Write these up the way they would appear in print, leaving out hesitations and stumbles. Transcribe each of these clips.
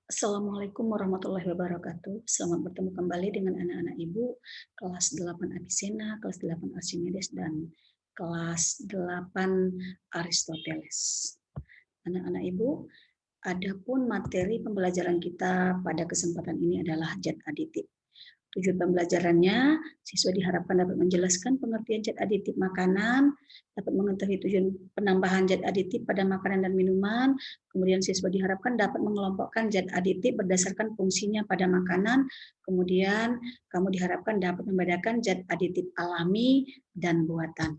Assalamualaikum warahmatullahi wabarakatuh. Selamat bertemu kembali dengan anak-anak Ibu kelas 8 Avicenna, kelas 8 Archimedes, dan kelas 8 Aristoteles. Anak-anak Ibu, adapun materi pembelajaran kita pada kesempatan ini adalah zat aditif. Tujuan pembelajarannya, siswa diharapkan dapat menjelaskan pengertian zat aditif makanan, dapat mengetahui tujuan penambahan zat aditif pada makanan dan minuman, kemudian siswa diharapkan dapat mengelompokkan zat aditif berdasarkan fungsinya pada makanan, kemudian kamu diharapkan dapat membedakan zat aditif alami dan buatan.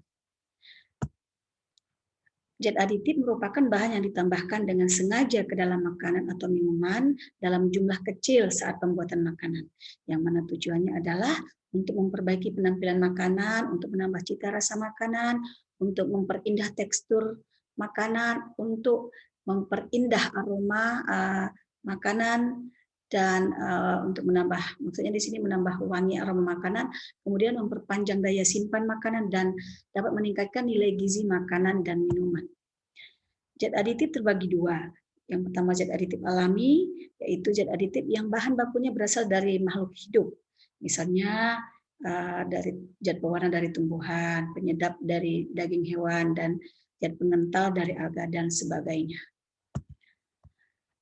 Zat aditif merupakan bahan yang ditambahkan dengan sengaja ke dalam makanan atau minuman dalam jumlah kecil saat pembuatan makanan, yang mana tujuannya adalah untuk memperbaiki penampilan makanan, untuk menambah cita rasa makanan, untuk memperindah tekstur makanan, untuk memperindah aroma makanan, dan untuk menambah, maksudnya di sini menambah wangi aroma makanan, kemudian memperpanjang daya simpan makanan, dan dapat meningkatkan nilai gizi makanan dan minuman. Zat aditif terbagi dua. Yang pertama zat aditif alami, yaitu zat aditif yang bahan bakunya berasal dari makhluk hidup. Misalnya dari zat pewarna dari tumbuhan, penyedap dari daging hewan, dan zat pengental dari alga dan sebagainya.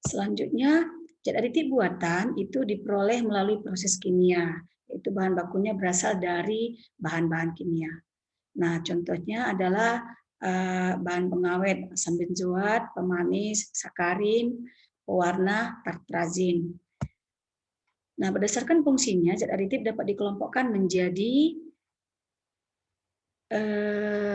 Selanjutnya, zat aditif buatan itu diperoleh melalui proses kimia, yaitu bahan bakunya berasal dari bahan-bahan kimia. Nah, contohnya adalah bahan pengawet, asam benzoat, pemanis, sakarin, pewarna, tartrazin. Nah, berdasarkan fungsinya, zat aditif dapat dikelompokkan menjadi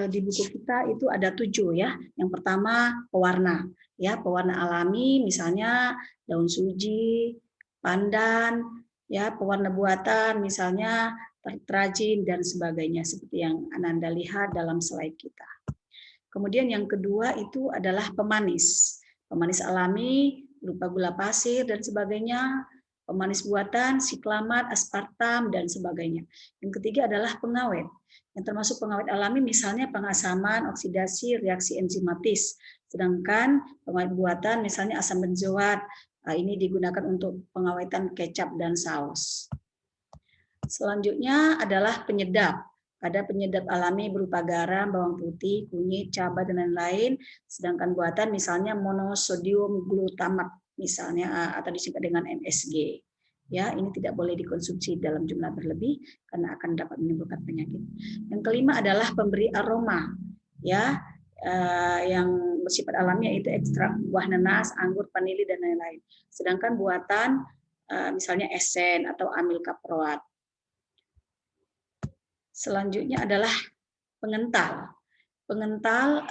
di buku kita itu ada 7 ya. Yang pertama pewarna, ya pewarna alami, misalnya daun suji, pandan, ya pewarna buatan, misalnya tartrazin dan sebagainya seperti yang Ananda lihat dalam slide kita. Kemudian yang kedua itu adalah pemanis. Pemanis alami berupa gula pasir dan sebagainya, pemanis buatan, siklamat, aspartam, dan sebagainya. Yang ketiga adalah pengawet. Yang termasuk pengawet alami misalnya pengasaman, oksidasi, reaksi enzimatis. Sedangkan pengawet buatan misalnya asam benzoat, ini digunakan untuk pengawetan kecap dan saus. Selanjutnya adalah penyedap. Ada penyedap alami berupa garam, bawang putih, kunyit, cabai, dan lain-lain. Sedangkan buatan misalnya monosodium glutamat, misalnya atau disingkat dengan MSG. Ya, ini tidak boleh dikonsumsi dalam jumlah berlebih karena akan dapat menimbulkan penyakit. Yang kelima adalah pemberi aroma, ya, yang bersifat alami yaitu ekstrak buah nanas, anggur, vanili, dan lain-lain. Sedangkan buatan misalnya esen atau amil kaproat. Selanjutnya adalah pengental. Pengental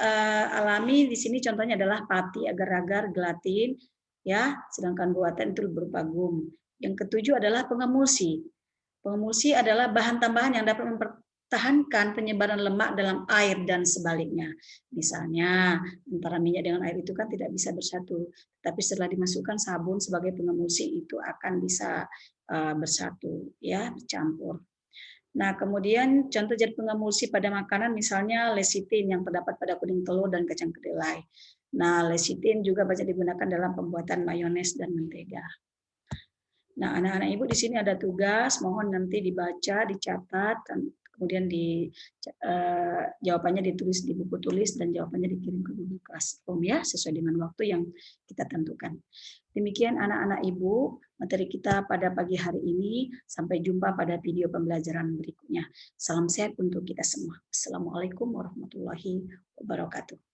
alami di sini contohnya adalah pati, agar-agar, gelatin, ya. Sedangkan buatan itu berupa gum. Yang ketujuh adalah pengemulsi. Pengemulsi adalah bahan tambahan yang dapat mempertahankan penyebaran lemak dalam air dan sebaliknya. Misalnya antara minyak dengan air itu kan tidak bisa bersatu, tapi setelah dimasukkan sabun sebagai pengemulsi itu akan bisa bersatu, ya, bercampur. Nah, kemudian contoh zat pengemulsi pada makanan misalnya lecitin yang terdapat pada kuning telur dan kacang kedelai. Nah, lecitin juga banyak digunakan dalam pembuatan mayones dan mentega. Nah, anak-anak Ibu di sini ada tugas, mohon nanti dibaca, dicatat, dan kemudian jawabannya ditulis di buku tulis dan jawabannya dikirim ke Google Classroom ya, sesuai dengan waktu yang kita tentukan. Demikian anak-anak Ibu, materi kita pada pagi hari ini. Sampai jumpa pada video pembelajaran berikutnya. Salam sehat untuk kita semua. Assalamualaikum warahmatullahi wabarakatuh.